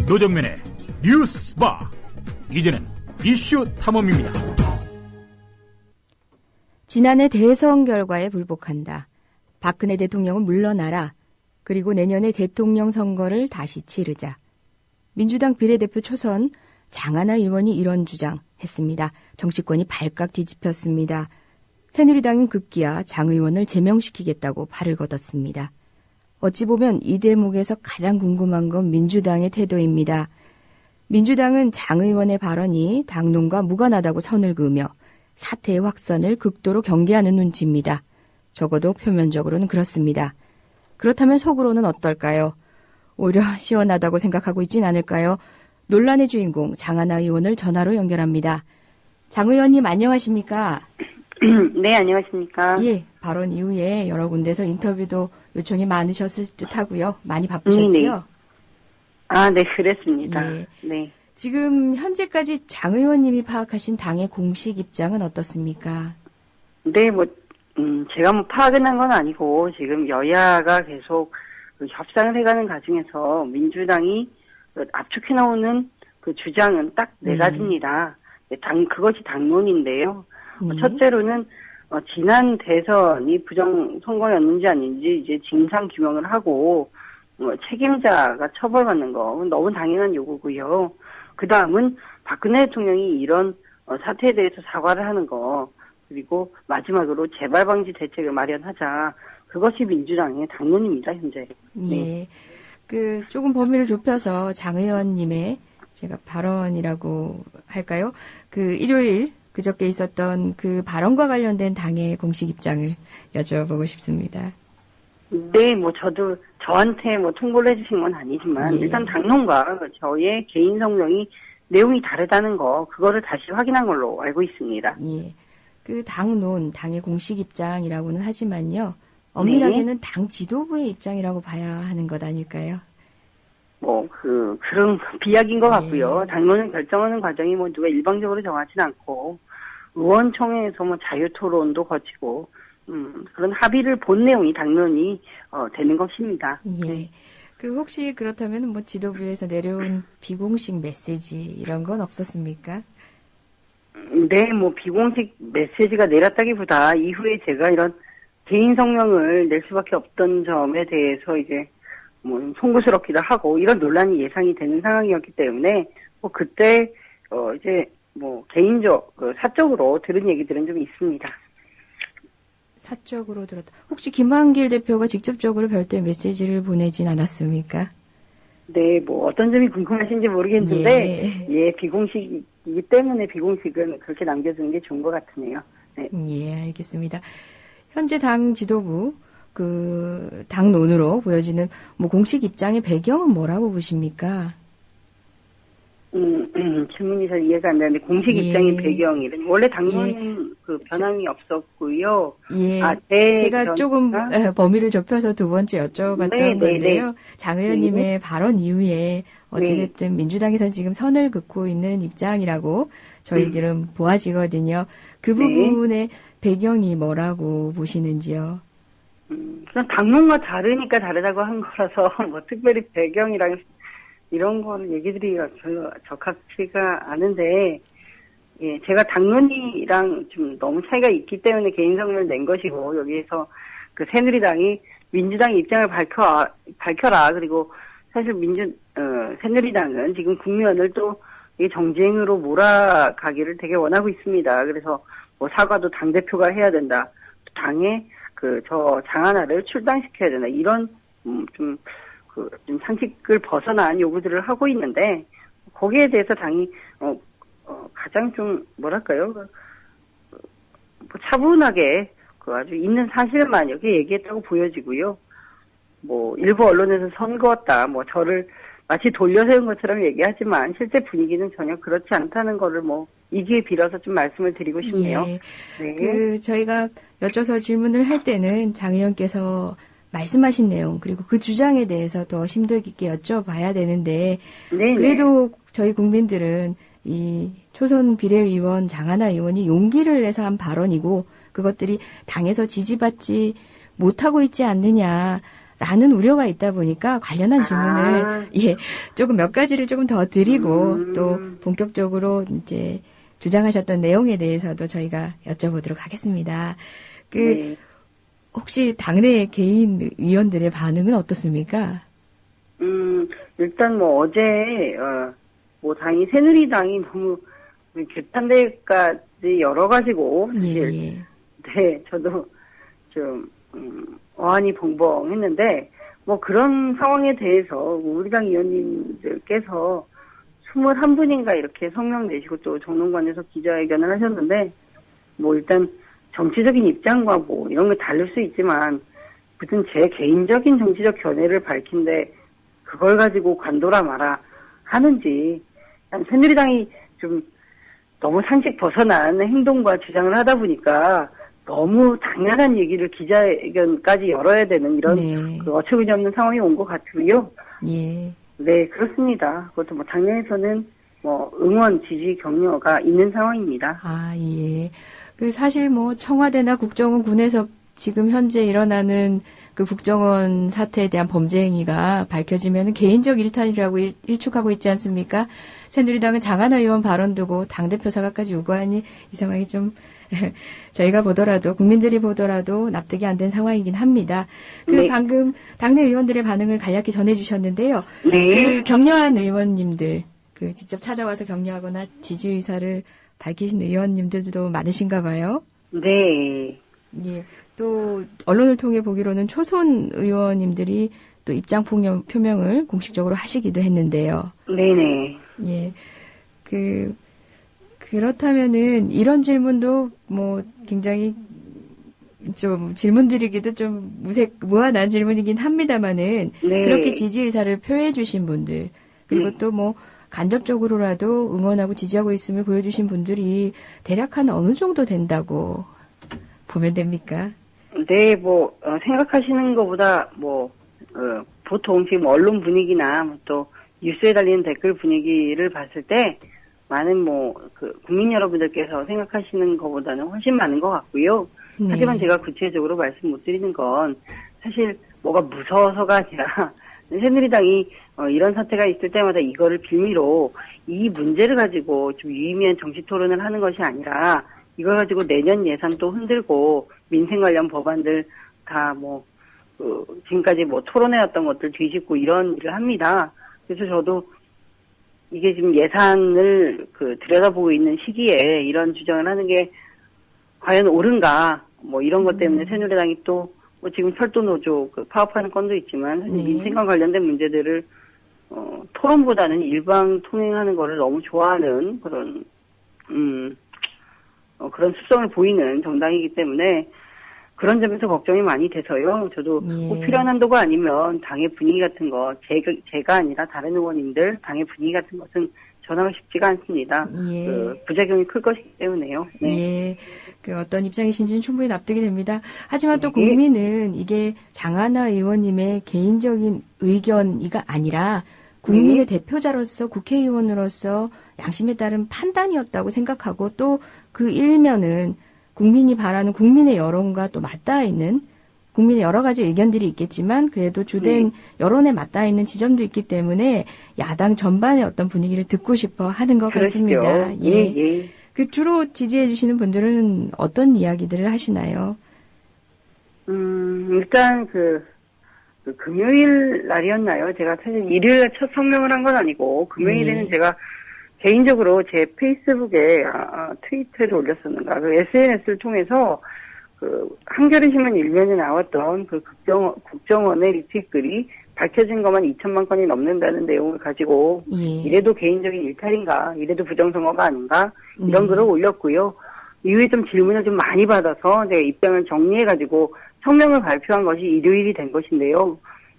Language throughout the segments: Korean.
노정면의 뉴스바. 이제는 이슈 탐험입니다. 지난해 대선 결과에 불복한다. 박근혜 대통령은 물러나라. 그리고 내년에 대통령 선거를 다시 치르자. 민주당 비례대표 초선 장하나 의원이 이런 주장했습니다. 정치권이 발칵 뒤집혔습니다. 새누리당은 급기야 장 의원을 제명시키겠다고 발을 걷었습니다. 어찌 보면 이 대목에서 가장 궁금한 건 민주당의 태도입니다. 민주당은 장 의원의 발언이 당론과 무관하다고 선을 그으며 사태의 확산을 극도로 경계하는 눈치입니다. 적어도 표면적으로는 그렇습니다. 그렇다면 속으로는 어떨까요? 오히려 시원하다고 생각하고 있진 않을까요? 논란의 주인공 장하나 의원을 전화로 연결합니다. 장 의원님 안녕하십니까? 네, 안녕하십니까? 예, 발언 이후에 여러 군데서 인터뷰도 요청이 많으셨을 듯하고요. 많이 바쁘셨지요? 네. 아, 네, 그랬습니다. 예. 네. 지금 현재까지 장 의원님이 파악하신 당의 공식 입장은 어떻습니까? 네, 제가 파악은 한 건 아니고 지금 여야가 계속 협상을 해가는 과정에서 민주당이 압축해 나오는 그 주장은 딱 네 가지입니다. 그것이 당론인데요. 첫째로는 지난 대선이 부정 선거였는지 아닌지 이제 진상 규명을 하고 책임자가 처벌받는 거 너무 당연한 요구고요. 그 다음은 박근혜 대통령이 이런 사태에 대해서 사과를 하는 거, 그리고 마지막으로 재발 방지 대책을 마련하자. 그것이 민주당의 당론입니다, 현재. 네. 조금 범위를 좁혀서 장 의원님의 제가 발언이라고 할까요? 일요일 그저께 있었던 그 발언과 관련된 당의 공식 입장을 여쭤보고 싶습니다. 네, 저도 저한테 통보를 해주신 건 아니지만, 예. 일단 당론과 저의 개인 성명이 내용이 다르다는 거, 그거를 다시 확인한 걸로 알고 있습니다. 예. 당론, 당의 공식 입장이라고는 하지만요, 엄밀하게는 네. 당 지도부의 입장이라고 봐야 하는 것 아닐까요? 그런 비약인 것 같고요. 예. 당론을 결정하는 과정이 누가 일방적으로 정하진 않고, 의원총회에서 자유 토론도 거치고, 그런 합의를 본 내용이 당론이 되는 것입니다. 예. 네. 혹시 그렇다면 지도부에서 내려온 비공식 메시지 이런 건 없었습니까? 네, 비공식 메시지가 내렸다기보다 이후에 제가 이런 개인 성명을 낼 수밖에 없던 점에 대해서 이제 송구스럽기도 하고 이런 논란이 예상이 되는 상황이었기 때문에 그때 이제 사적으로 들은 얘기들은 좀 있습니다. 사적으로 들었다. 혹시 김한길 대표가 직접적으로 별도의 메시지를 보내진 않았습니까? 네, 어떤 점이 궁금하신지 모르겠는데, 예, 비공식이기 때문에 비공식은 그렇게 남겨두는 게 좋은 것 같으네요. 네. 예, 알겠습니다. 현재 당 지도부, 당론으로 보여지는 공식 입장의 배경은 뭐라고 보십니까? 질문이 잘 이해가 안 되는데, 공식 예. 입장의 배경이는, 원래 당론은 예. 변함이 없었고요. 예. 제가 조금 범위를 좁혀서 두 번째 여쭤봤던 건데요. 장 의원님의 발언 이후에 어찌됐든 민주당에서 지금 선을 긋고 있는 입장이라고 저희들은 보아지거든요. 그 부분의 배경이 뭐라고 보시는지요? 그냥 당론과 다르니까 다르다고 한 거라서, 특별히 배경이랑 이런 거는 얘기드리기가 별로 적합치가 않은데, 예, 제가 당론이랑 좀 너무 차이가 있기 때문에 개인 성명을 낸 것이고, 여기에서 새누리당이 민주당의 입장을 밝혀라. 그리고 사실 새누리당은 지금 국면을 또 정쟁으로 몰아가기를 되게 원하고 있습니다. 그래서 사과도 당대표가 해야 된다. 당에 저 장하나를 출당시켜야 된다. 이런, 좀 상식을 벗어난 요구들을 하고 있는데, 거기에 대해서 당이, 가장 좀, 차분하게, 아주 있는 사실만 이렇게 얘기했다고 보여지고요. 일부 언론에서 선 그었다, 저를 마치 돌려세운 것처럼 얘기하지만, 실제 분위기는 전혀 그렇지 않다는 거를 이 기회 빌어서 좀 말씀을 드리고 싶네요. 예. 네. 저희가 여쭤서 질문을 할 때는 장 의원께서 말씀하신 내용 그리고 그 주장에 대해서 더 심도 깊게 여쭤봐야 되는데 네네. 그래도 저희 국민들은 이 초선 비례의원 장하나 의원이 용기를 내서 한 발언이고 그것들이 당에서 지지받지 못하고 있지 않느냐 라는 우려가 있다 보니까 관련한 질문을 조금 몇 가지를 조금 더 드리고 또 본격적으로 이제 주장하셨던 내용에 대해서도 저희가 여쭤보도록 하겠습니다. 네. 혹시 당내 개인 의원들의 반응은 어떻습니까? 일단 뭐 어제 뭐 당이 새누리당이 너무 규탄될까지 여러 가지고 사실 네 저도 좀 어안이 벙벙했는데 뭐 그런 상황에 대해서 우리 당 의원님들께서 21분인가 이렇게 성명 내시고 또 정론관에서 기자회견을 하셨는데 뭐 일단 정치적인 입장과 뭐 이런 게 다를 수 있지만 무슨 제 개인적인 정치적 견해를 밝힌데 그걸 가지고 관둬라 마라 하는지 새누리당이 좀 너무 상식 벗어난 행동과 주장을 하다 보니까 너무 당연한 얘기를 기자회견까지 열어야 되는 이런 그 어처구니 없는 상황이 온 것 같고요. 예. 네, 그렇습니다. 그것도 뭐 당내에서는 뭐 응원, 지지, 격려가 있는 상황입니다. 아, 예. 사실 뭐 청와대나 국정원 군에서 지금 현재 일어나는 그 국정원 사태에 대한 범죄 행위가 밝혀지면 개인적 일탈이라고 일축하고 있지 않습니까? 새누리당은 장하나 의원 발언 두고 당대표 사과까지 요구하니 이 상황이 좀 저희가 보더라도 국민들이 보더라도 납득이 안 된 상황이긴 합니다. 네. 방금 당내 의원들의 반응을 간략히 전해주셨는데요. 네. 격려한 의원님들, 직접 찾아와서 격려하거나 지지 의사를 밝히신 의원님들도 많으신가 봐요. 네. 예. 또 언론을 통해 보기로는 초선 의원님들이 또 입장 표명을 공식적으로 하시기도 했는데요. 네네. 예. 그렇다면은 이런 질문도 뭐 굉장히 좀 질문 드리기도 좀 무한한 질문이긴 합니다만은 네. 그렇게 지지 의사를 표해 주신 분들 그리고 또 뭐 간접적으로라도 응원하고 지지하고 있음을 보여주신 분들이 대략 한 어느 정도 된다고 보면 됩니까? 네, 뭐 생각하시는 것보다 보통 지금 언론 분위기나 또 뉴스에 달리는 댓글 분위기를 봤을 때 많은 국민 여러분들께서 생각하시는 것보다는 훨씬 많은 것 같고요. 네. 하지만 제가 구체적으로 말씀 못 드리는 건 사실 뭐가 무서워서가 아니라 새누리당이 이런 사태가 있을 때마다 이거를 빌미로 이 문제를 가지고 좀 유의미한 정치 토론을 하는 것이 아니라 이걸 가지고 내년 예산도 흔들고 민생 관련 법안들 다 지금까지 토론해왔던 것들 뒤집고 이런 일을 합니다. 그래서 저도 이게 지금 예산을 들여다보고 있는 시기에 이런 주장을 하는 게 과연 옳은가 이런 것 때문에 새누리당이 또 지금 철도노조 파업하는 건도 있지만 사실 민생과 관련된 문제들을 토론보다는 일방 통행하는 거를 너무 좋아하는 그런 습성을 보이는 정당이기 때문에 그런 점에서 걱정이 많이 돼서요. 저도 꼭 필요한 한도가 아니면 당의 분위기 같은 거 제가 아니라 다른 의원님들 당의 분위기 같은 것은 전하고 싶지가 않습니다. 부작용이 클 것이기 때문에요. 네. 예. 어떤 입장이신지는 충분히 납득이 됩니다. 하지만 또 국민은 이게 장하나 의원님의 개인적인 의견이가 아니라 국민의 대표자로서 국회의원으로서 양심에 따른 판단이었다고 생각하고 또 그 일면은 국민이 바라는 국민의 여론과 또 맞닿아 있는 국민의 여러 가지 의견들이 있겠지만 그래도 주된 여론에 맞닿아 있는 지점도 있기 때문에 야당 전반의 어떤 분위기를 듣고 싶어 하는 것 같습니다. 예. 주로 지지해 주시는 분들은 어떤 이야기들을 하시나요? 일단 금요일 날이었나요? 제가 사실 일요일에 첫 성명을 한 건 아니고 금요일에는 제가 개인적으로 제 페이스북에 트위터에도 올렸었는가 SNS를 통해서 한겨레 신문 일면에 나왔던 국정원의 리트윗 글이 밝혀진 것만 2천만 건이 넘는다는 내용을 가지고 이래도 개인적인 일탈인가, 이래도 부정선거가 아닌가 이런 글을 올렸고요. 이후에 좀 질문을 좀 많이 받아서 제가 입장을 정리해가지고 성명을 발표한 것이 일요일이 된 것인데요.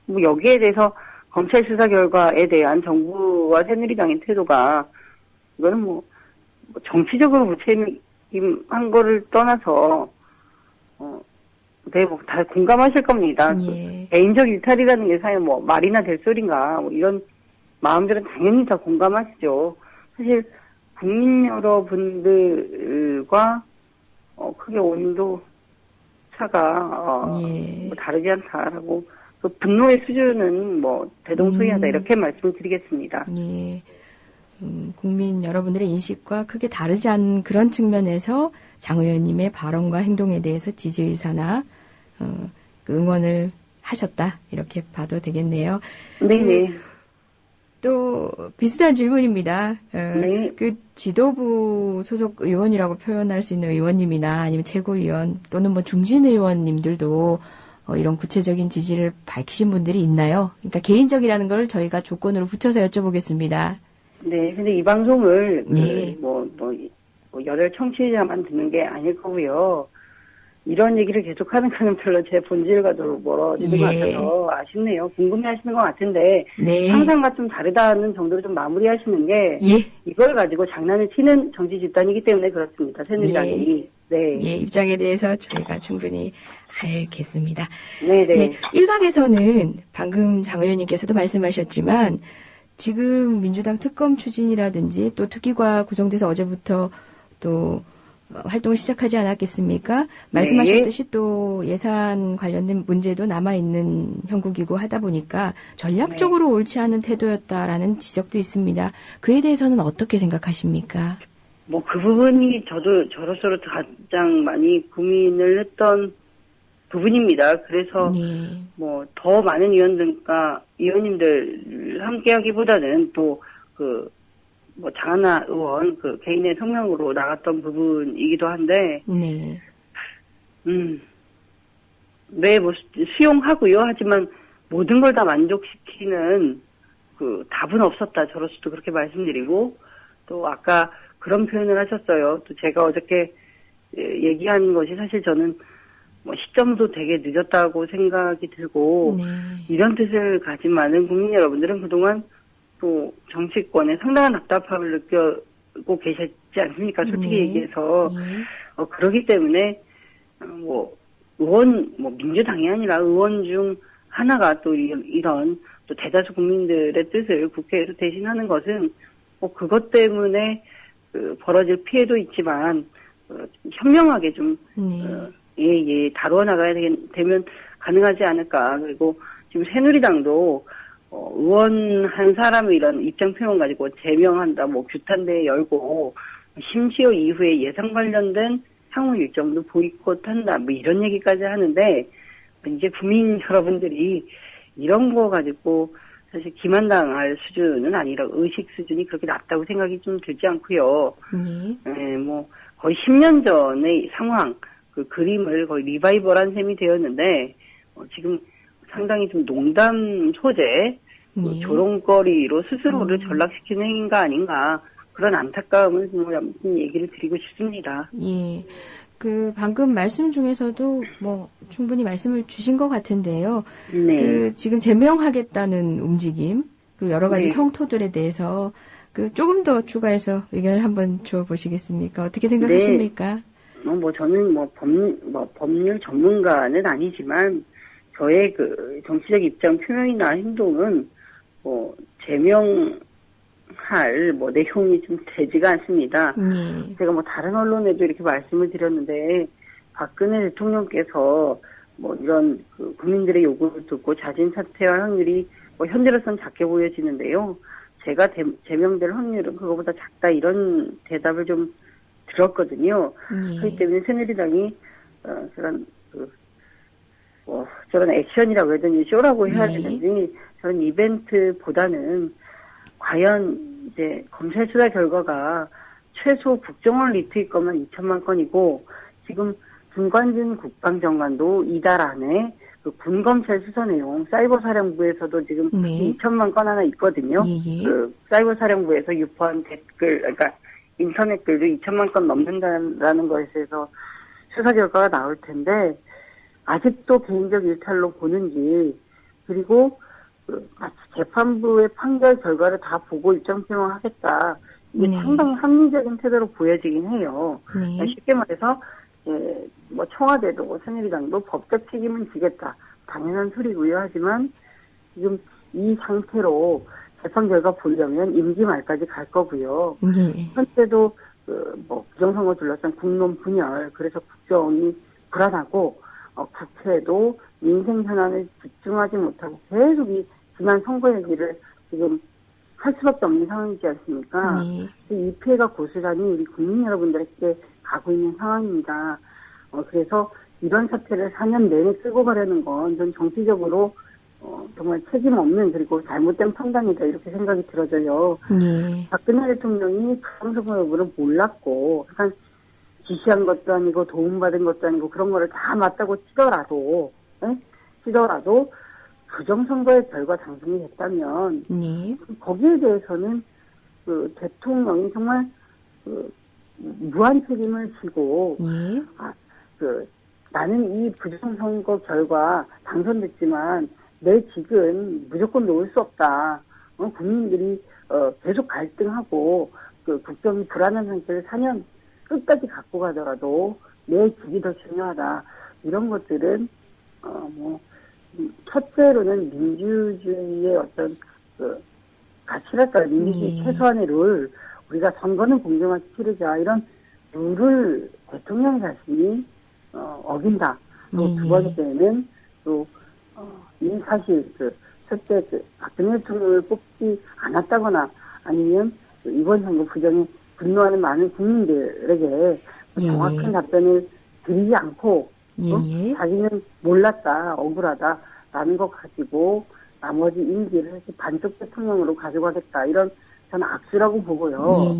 여기에 대해서 검찰 수사 결과에 대한 정부와 새누리당의 태도가 이거는 정치적으로 무책임한 거를 떠나서 다 공감하실 겁니다. 개인적 일탈이라는 게 사실 말이나 될 소린가 이런 마음들은 당연히 다 공감하시죠. 사실 국민 여러분들과 크게 온도 차가 다르지 않다라고 그 분노의 수준은 뭐 대동소이하다 이렇게 말씀드리겠습니다. 예. 국민 여러분들의 인식과 크게 다르지 않은 그런 측면에서 장 의원님의 발언과 행동에 대해서 지지 의사나 그 응원을 하셨다 이렇게 봐도 되겠네요. 네. 또 비슷한 질문입니다. 네. 그 지도부 소속 의원이라고 표현할 수 있는 의원님이나 아니면 최고위원 또는 뭐 중진 의원님들도 이런 구체적인 지지를 밝히신 분들이 있나요? 그러니까 개인적이라는 걸 저희가 조건으로 붙여서 여쭤보겠습니다. 네, 근데 이 방송을 네. 열혈 청취자만 듣는 게 아닐 거고요. 이런 얘기를 계속하는 거는 별로 제 본질과도 멀어지는 것 같아서 아쉽네요. 궁금해하시는 것 같은데 네. 항상과 좀 다르다는 정도로 좀 마무리하시는 게 예. 이걸 가지고 장난을 치는 정치 집단이기 때문에 그렇습니다. 새누리당이. 네. 예, 입장에 대해서 저희가 충분히 알겠습니다. 네네. 네, 일각에서는 방금 장 의원님께서도 말씀하셨지만 지금 민주당 특검 추진이라든지 또 특위가 구성돼서 어제부터 또 활동을 시작하지 않았겠습니까? 말씀하셨듯이 또 예산 관련된 문제도 남아있는 형국이고 하다 보니까 전략적으로 옳지 않은 태도였다라는 지적도 있습니다. 그에 대해서는 어떻게 생각하십니까? 뭐 그 부분이 저로서도 가장 많이 고민을 했던 부분입니다. 그래서 네. 뭐 더 많은 의원님들 함께하기보다는 또 뭐 장하나 의원 그 개인의 성명으로 나갔던 부분이기도 한데, 네. 네, 뭐 수용하고요. 하지만 모든 걸 다 만족시키는 그 답은 없었다. 저로서도 그렇게 말씀드리고, 또 아까 그런 표현을 하셨어요. 또 제가 어저께 얘기한 것이 사실 저는 뭐 시점도 되게 늦었다고 생각이 들고, 네. 이런 뜻을 가진 많은 국민 여러분들은 그동안 또 정치권에 상당한 답답함을 느끼고 계셨지 않습니까? 솔직히 네. 얘기해서. 네. 그러기 때문에, 민주당이 아니라 의원 중 하나가 또 이런 또 대다수 국민들의 뜻을 국회에서 대신하는 것은 그것 때문에 벌어질 피해도 있지만, 현명하게 좀, 다루어 나가야 되면 가능하지 않을까. 그리고 지금 새누리당도 의원 한 사람의 이런 입장 표현 가지고 제명한다, 규탄대회 열고, 심지어 이후에 예산 관련된 향후 일정도 보이콧한다, 이런 얘기까지 하는데, 이제 국민 여러분들이 이런 거 가지고 사실 기만당할 수준은 아니라 의식 수준이 그렇게 낮다고 생각이 좀 들지 않고요. 거의 10년 전의 상황, 그 그림을 거의 리바이벌한 셈이 되었는데, 지금 상당히 좀 농담 소재, 조롱거리로 스스로를 전락시키는 행위가 아닌가, 그런 안타까움을 좀 얘기를 드리고 싶습니다. 예. 방금 말씀 중에서도 충분히 말씀을 주신 것 같은데요. 네. 지금 제명하겠다는 움직임, 그리고 여러 가지 성토들에 대해서 조금 더 추가해서 의견을 한번 줘보시겠습니까? 어떻게 생각하십니까? 저는 법률 전문가는 아니지만, 저의 정치적 입장 표명이나 행동은, 제명할, 내용이 좀 되지가 않습니다. 제가 다른 언론에도 이렇게 말씀을 드렸는데, 박근혜 대통령께서, 이런, 국민들의 요구를 듣고 자진 사퇴할 확률이, 현재로서는 작게 보여지는데요. 제가 제명될 확률은 그거보다 작다, 이런 대답을 좀 들었거든요. 그렇기 때문에 새누리당이, 저런 액션이라고 해야 되는지, 쇼라고 해야 되는지, 저런 이벤트보다는, 과연 이제 검찰 수사 결과가 최소 국정원 리트윗 건만 2천만 건이고, 지금 김관진 국방장관도 이달 안에 군검찰 수사 내용, 사이버사령부에서도 지금 2천만 건 하나 있거든요. 사이버사령부에서 유포한 댓글, 그러니까 인터넷 글도 2천만 건 넘는다라는 것에서 수사 결과가 나올 텐데, 아직도 개인적 일탈로 보는지, 그리고 마치 재판부의 판결 결과를 다 보고 입장 표명하겠다. 이게 상당히 합리적인 태도로 보여지긴 해요. 쉽게 말해서 청와대도 새누리당도 법적 책임은 지겠다. 당연한 소리고요. 하지만 지금 이 상태로 재판 결과 보려면 임기 말까지 갈 거고요. 현재도 부정선거 둘러싼 국론 분열, 그래서 국정이 불안하고 국회도 민생 현안에 집중하지 못하고 계속 이 지난 선거 얘기를 지금 할 수밖에 없는 상황이지 않습니까? 네. 이 피해가 고스란히 우리 국민 여러분들에게 가고 있는 상황입니다. 그래서 이런 사태를 4년 내내 끌고 가려는 건 전 정치적으로 정말 책임 없는 그리고 잘못된 판단이다 이렇게 생각이 들어져요. 네. 박근혜 대통령이 부정선거 여부를 몰랐고 약간 지시한 것도 아니고 도움받은 것도 아니고 그런 거를 다 맞다고 치더라도 부정선거의 결과 당선이 됐다면 네. 거기에 대해서는 그 대통령이 정말 그 무한 책임을 지고 예. 나는 이 부정선거 결과 당선됐지만 내 직은 무조건 놓을 수 없다. 국민들이 계속 갈등하고 그 국정이 불안한 상태를 4년 끝까지 갖고 가더라도 내 직이 더 중요하다. 이런 것들은 첫째로는 민주주의의 어떤 가치랄까 민주주의 최소한의 룰 우리가 선거는 공정하게 치르자 이런 룰을 대통령 자신이 어긴다. 또 두 번째는 이 사실 첫째 박근혜 대통령을 뽑지 않았다거나 아니면 이번 선거 부정에 분노하는 많은 국민들에게 정확한 답변을 드리지 않고 자기는 몰랐다, 억울하다라는 것 가지고 나머지 임기를 반쪽 대통령으로 가져가겠다 이런 저는 악수라고 보고요.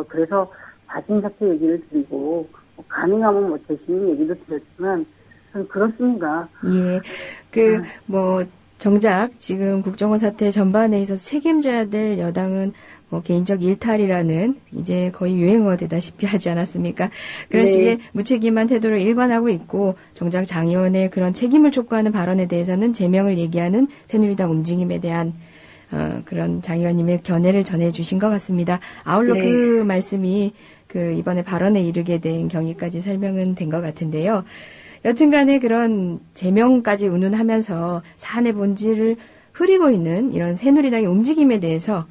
그래서 자진 사퇴 얘기를 드리고 가능하면 재심 얘기도 드렸지만 저는 그렇습니다. 예, 정작 지금 국정원 사태 전반에 있어서 책임져야 될 여당은 개인적 일탈이라는 이제 거의 유행어 되다시피 하지 않았습니까? 그런 식의 무책임한 태도를 일관하고 있고 정작 장 의원의 그런 책임을 촉구하는 발언에 대해서는 제명을 얘기하는 새누리당 움직임에 대한 그런 장 의원님의 견해를 전해주신 것 같습니다. 아울러 그 말씀이 이번에 발언에 이르게 된 경위까지 설명은 된 것 같은데요. 여튼간에 그런 제명까지 운운하면서 사안의 본질을 흐리고 있는 이런 새누리당의 움직임에 대해서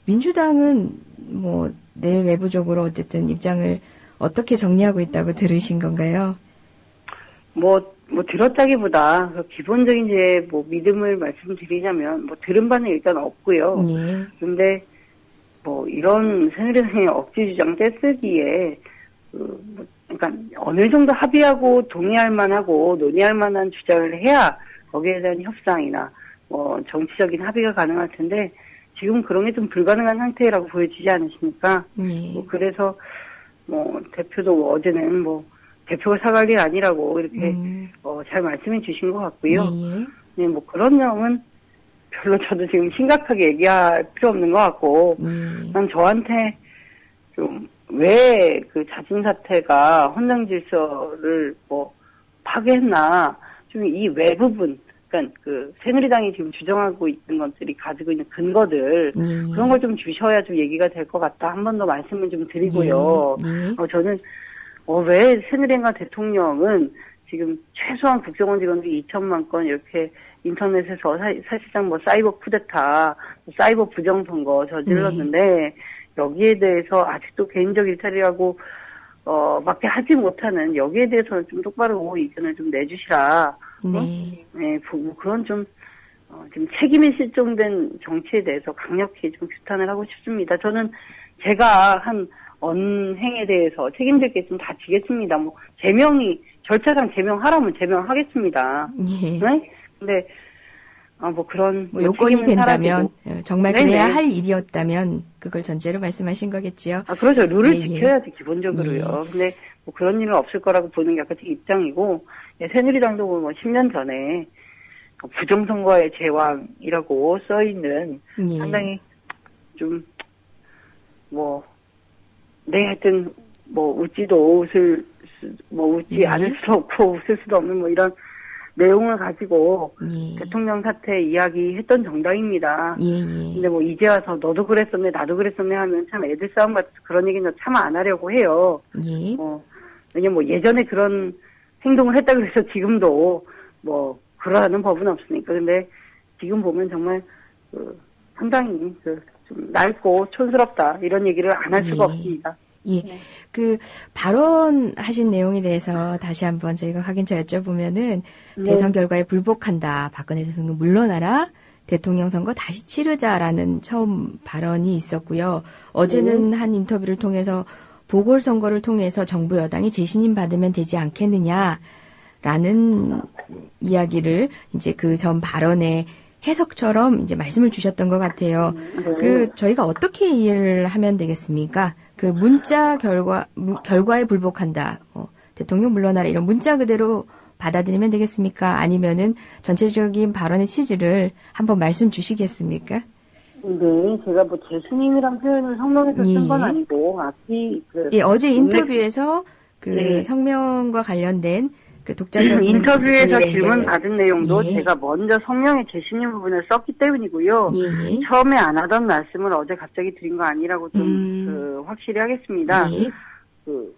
민주당은 내외부적으로 어쨌든 입장을 어떻게 정리하고 있다고 들으신 건가요? 들었다기보다 기본적인 제 믿음을 말씀드리자면 들은 바는 일단 없고요. 근데 이런 새누리당의 억지 주장 떼쓰기에 그러니까 어느 정도 합의하고 동의할 만하고 논의할 만한 주장을 해야 거기에 대한 협상이나 정치적인 합의가 가능할 텐데 지금 그런 게 좀 불가능한 상태라고 보여지지 않으십니까? 그래서 대표도 어제는 대표가 사과할 일 아니라고 이렇게 잘 말씀해 주신 것 같고요. 그런 점은 별로 저도 지금 심각하게 얘기할 필요 없는 것 같고 난 저한테 좀 왜 그 자진 사퇴가 헌정 질서를 파괴했나 좀 이 외부분 그러니까 새누리당이 지금 주장하고 있는 것들이 가지고 있는 근거들 그런 걸 좀 주셔야 좀 얘기가 될 것 같다. 한 번 더 말씀을 좀 드리고요. 저는 왜 새누리당과 대통령은 지금 최소한 국정원 직원들이 2천만 건 이렇게 인터넷에서 사실상 사이버 쿠데타, 사이버 부정선거 저질렀는데 여기에 대해서 아직도 개인적 일탈이라고 밖에 하지 못하는 여기에 대해서는 좀 똑바로 의견을 좀 내주시라. 그런 좀 책임이 실종된 정치에 대해서 강력히 좀 규탄을 하고 싶습니다. 저는 제가 한 언행에 대해서 책임질 게 좀 다 지겠습니다. 제명이 절차상 제명하라면 제명하겠습니다. 네? 근데 그런 요건이 된다면 정말 그래야 할 일이었다면 그걸 전제로 말씀하신 거겠지요. 그렇죠. 룰을 지켜야지 기본적으로요. 근데 그런 일은 없을 거라고 보는 게 약간 제 입장이고 새누리당도 10년 전에 부정선거의 제왕이라고 써 있는 상당히 좀 하여튼 웃지도 웃지 않을 수도 없고 웃을 수도 없는 이런 내용을 가지고 대통령 사퇴 이야기했던 정당입니다. 근데 이제 와서 너도 그랬었네 나도 그랬었네 하면 참 애들 싸움 같아서 그런 얘기는 참 안 하려고 해요. 왜냐면 예전에 그런 행동을 했다 그래서 지금도 그러라는 법은 없으니까. 근데 지금 보면 정말 상당히 좀 낡고 촌스럽다 이런 얘기를 안 할 수가 없습니다. 예. 그 발언하신 내용에 대해서 다시 한번 저희가 확인차 여쭤보면은 대선 결과에 불복한다. 박근혜 대통령 물러나라. 대통령 선거 다시 치르자라는 처음 발언이 있었고요. 어제는 한 인터뷰를 통해서 보궐선거를 통해서 정부 여당이 재신임 받으면 되지 않겠느냐라는 이야기를 이제 그 전 발언의 해석처럼 이제 말씀을 주셨던 것 같아요. 그 저희가 어떻게 이해를 하면 되겠습니까? 그 문자 결과에 불복한다. 대통령 물러나라 이런 문자 그대로 받아들이면 되겠습니까? 아니면은 전체적인 발언의 취지를 한번 말씀 주시겠습니까? 네, 제가 뭐 재신임이란 표현을 성명에서 쓴 건 예. 아니고 예, 어제 인터뷰에서 그 네. 성명과 관련된 그 독자적인 인터뷰에서 네, 질문 네. 받은 내용도 예. 제가 먼저 성명의 재신임 부분을 썼기 때문이고요. 예. 처음에 안 하던 말씀을 어제 갑자기 드린 거 아니라고 좀 확실히 하겠습니다. 예. 그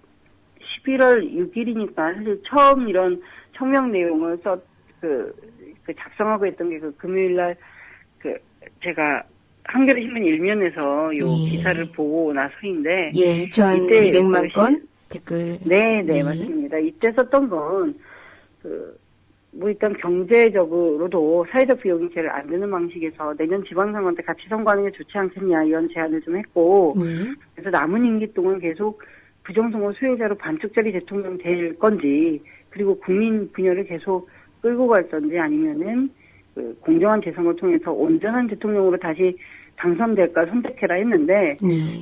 11월 6일이니까 사실 처음 이런 성명 내용을 그 작성하고 했던 게 그 금요일날 제가 한겨레신문 일면에서 요 예. 기사를 보고 나서인데. 예, 2,200만 건 댓글. 네, 예. 맞습니다. 이때 썼던 건, 뭐 일단 경제적으로도 사회적 비용이 제일 안 드는 방식에서 내년 지방선거 때 같이 선거하는 게 좋지 않겠냐 이런 제안을 좀 했고, 그래서 남은 임기 동안 계속 부정선거 수혜자로 반쪽짜리 대통령 될 건지, 그리고 국민 분열을 계속 끌고 갈 건지 아니면은 그 공정한 재선거를 통해서 온전한 대통령으로 다시 당선될까 선택해라 했는데,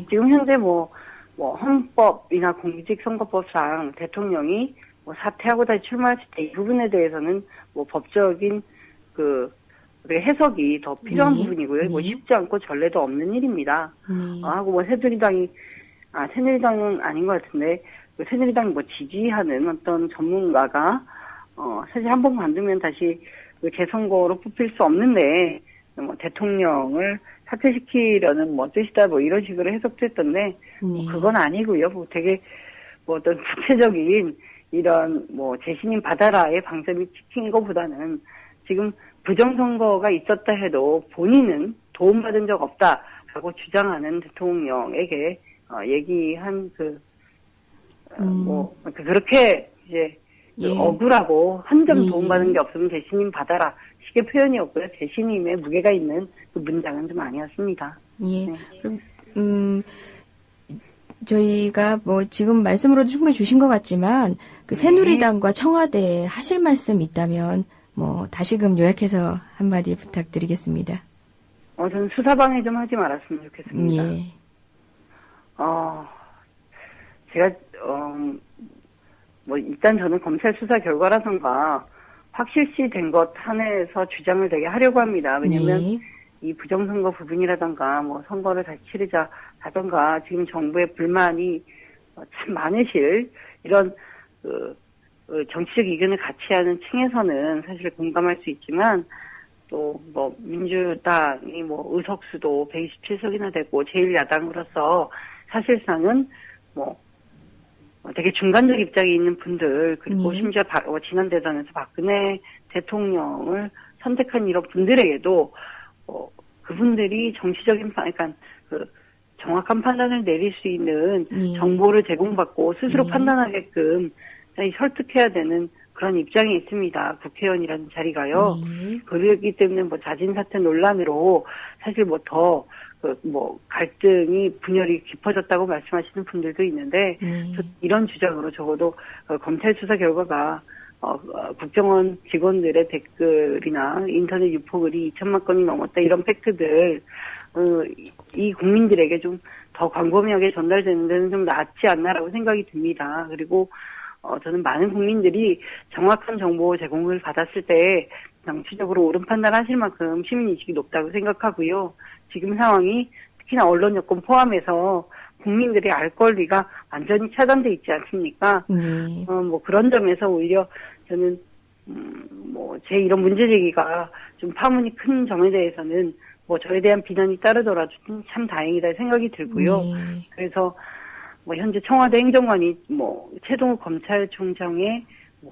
지금 현재 뭐 헌법이나 공직선거법상 대통령이 뭐 사퇴하고 다시 출마했을 때 이 부분에 대해서는 뭐 법적인 해석이 더 필요한 부분이고요. 뭐 쉽지 않고 전례도 없는 일입니다. 하고 뭐 새누리당은 아닌 것 같은데, 그 새누리당이 뭐 지지하는 어떤 전문가가 사실 한 번 만들면 다시 그 재선거로 뽑힐 수 없는데 뭐 대통령을 사퇴시키려는 뭐 뜻이다 뭐 이런 식으로 해석됐던데 뭐 그건 아니고요. 뭐 되게 뭐 어떤 구체적인 이런 뭐 재신임 받아라의 방점이 찍힌 것보다는 지금 부정선거가 있었다 해도 본인은 도움받은 적 없다라고 주장하는 대통령에게 얘기한 그렇게 이제 억울하고 한 점 도움받은 게 없으면 재신임 받아라 식의 표현이었고요. 재신임에 무게가 있는 그 문장은 좀 아니었습니다. 예. 네. 그럼 저희가 뭐 지금 말씀으로도 충분히 주신 것 같지만 그 새누리당과 청와대에 하실 말씀 있다면 뭐 다시금 요약해서 한마디 부탁드리겠습니다. 저는 수사방해 좀 하지 말았으면 좋겠습니다. 예. 제가 뭐 일단 저는 검찰 수사 결과라던가 확실시 된 것 한해서 주장을 되게 하려고 합니다. 왜냐면 이 부정선거 부분이라던가 뭐 선거를 다시 치르자라던가 지금 정부의 불만이 참 많으실 이런 정치적 의견을 같이 하는 층에서는 사실 공감할 수 있지만 또 뭐 민주당이 뭐 의석수도 127석이나 되고 제1야당으로서 사실상은 뭐 되게 중간적 입장에 있는 분들 그리고 심지어 지난 대선에서 박근혜 대통령을 선택한 이런 분들에게도 그분들이 정치적인 그러니까 정확한 판단을 내릴 수 있는 정보를 제공받고 스스로 판단하게끔 설득해야 되는 그런 입장에 있습니다. 국회의원이라는 자리가요. 그렇기 때문에 뭐 자진사퇴 논란으로 사실 뭐 더 갈등이 분열이 깊어졌다고 말씀하시는 분들도 있는데 이런 주장으로 적어도 검찰 수사 결과가 국정원 직원들의 댓글이나 인터넷 유포글이 2천만 건이 넘었다 이런 팩트들 이 국민들에게 좀 더 광범위하게 전달되는 데는 좀 낫지 않나라고 생각이 듭니다. 그리고 저는 많은 국민들이 정확한 정보 제공을 받았을 때 정치적으로 옳은 판단하실 만큼 시민인식이 높다고 생각하고요. 지금 상황이 특히나 언론 여건 포함해서 국민들이 알 권리가 완전히 차단돼 있지 않습니까? 뭐 그런 점에서 오히려 저는 제 이런 문제 제기가 좀 파문이 큰 점에 대해서는 뭐 저에 대한 비난이 따르더라도 참 다행이다 생각이 들고요. 그래서 뭐 현재 청와대 행정관이 뭐 최동욱 검찰총장의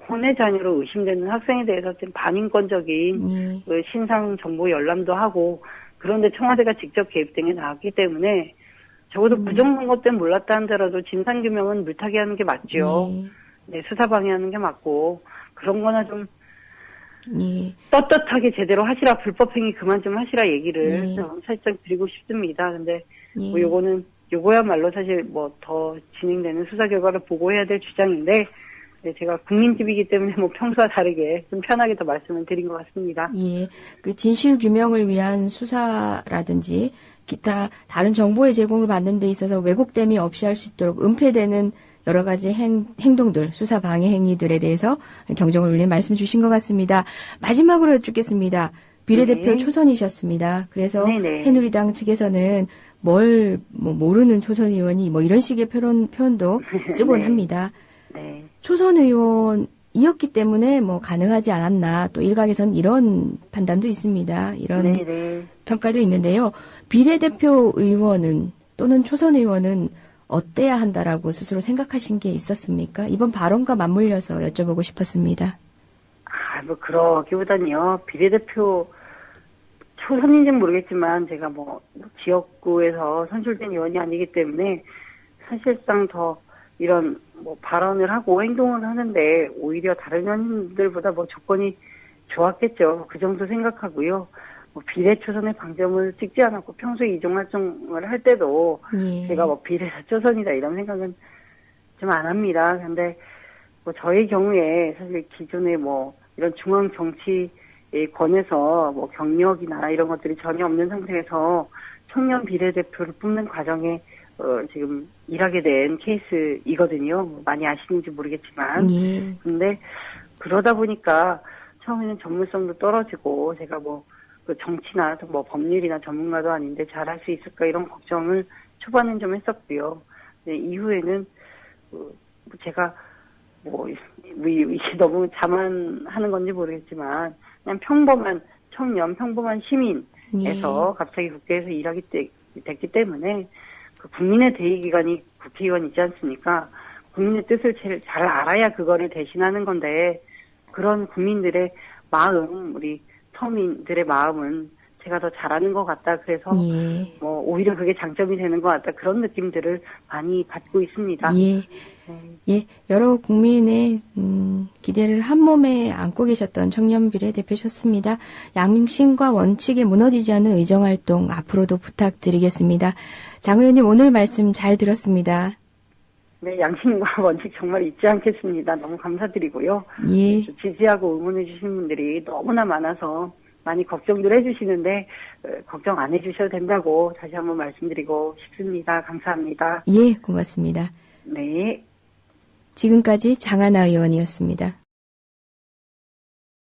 혼외 자녀로 의심되는 학생에 대해서 좀 반인권적인 신상 정보 열람도 하고 그런데 청와대가 직접 개입된 게 나왔기 때문에 적어도 부정선거 때는 몰랐다 한더라도 진상규명은 물타기 하는 게 맞죠. 네, 수사 방해하는 게 맞고 그런 거나 좀 떳떳하게 제대로 하시라, 불법행위 그만 좀 하시라 얘기를 좀 살짝 드리고 싶습니다. 근데 뭐 요거야말로 사실 뭐 더 진행되는 수사 결과를 보고 해야 될 주장인데, 네, 제가 국민TV이기 때문에 뭐 평소와 다르게 좀 편하게 더 말씀을 드린 것 같습니다. 예, 그 진실 규명을 위한 수사라든지 기타 다른 정보의 제공을 받는 데 있어서 왜곡됨이 없이 할 수 있도록 은폐되는 여러 가지 행동들, 수사 방해 행위들에 대해서 경종을 울린 말씀 주신 것 같습니다. 마지막으로 여쭙겠습니다. 비례대표 초선이셨습니다. 그래서 새누리당 측에서는 뭘 모르는 초선 의원이 뭐 이런 식의 표현도 쓰곤 합니다. 네. 초선 의원이었기 때문에 뭐 가능하지 않았나, 또 일각에서는 이런 판단도 있습니다. 이런 평가도 있는데요. 비례대표 의원은 또는 초선 의원은 어때야 한다라고 스스로 생각하신 게 있었습니까? 이번 발언과 맞물려서 여쭤보고 싶었습니다. 뭐 그러기보다는요. 비례대표 초선인지는 모르겠지만 제가 뭐 지역구에서 선출된 의원이 아니기 때문에 사실상 더 이런 뭐 발언을 하고 행동을 하는데 오히려 다른 의원님들보다 뭐 조건이 좋았겠죠. 그 정도 생각하고요. 뭐 비례 초선의 방점을 찍지 않았고 평소에 이종 활동을 할 때도 제가 뭐 비례사 초선이다 이런 생각은 좀 안 합니다. 근데 뭐 저의 경우에 사실 기존에 뭐 이런 중앙 정치권에서 뭐 경력이나 이런 것들이 전혀 없는 상태에서 청년 비례대표를 뽑는 과정에 지금 일하게 된 케이스이거든요. 뭐 많이 아시는지 모르겠지만. 근데 그러다 보니까 처음에는 전문성도 떨어지고 제가 뭐 그 정치나 뭐 법률이나 전문가도 아닌데 잘할 수 있을까 이런 걱정을 초반엔 좀 했었고요. 네, 이후에는 제가 뭐 이게 너무 자만하는 건지 모르겠지만 그냥 평범한 청년, 평범한 시민에서 갑자기 국회에서 일하게 됐기 때문에 그 국민의 대의기관이 국회의원이지 않습니까? 국민의 뜻을 제일 잘 알아야 그거를 대신하는 건데 그런 국민들의 마음, 우리 서민들의 마음은 제가 더 잘하는 것 같다. 그래서 뭐 오히려 그게 장점이 되는 것 같다. 그런 느낌들을 많이 받고 있습니다. 여러 국민의 기대를 한 몸에 안고 계셨던 청년 비례대표셨습니다. 양심과 원칙에 무너지지 않는 의정활동 앞으로도 부탁드리겠습니다. 장 의원님 오늘 말씀 잘 들었습니다. 네, 양심과 원칙 정말 잊지 않겠습니다. 너무 감사드리고요. 지지하고 응원해 주시는 분들이 너무나 많아서 많이 걱정들 해주시는데 걱정 안 해주셔도 된다고 다시 한번 말씀드리고 싶습니다. 감사합니다. 고맙습니다. 네. 지금까지 장하나 의원이었습니다.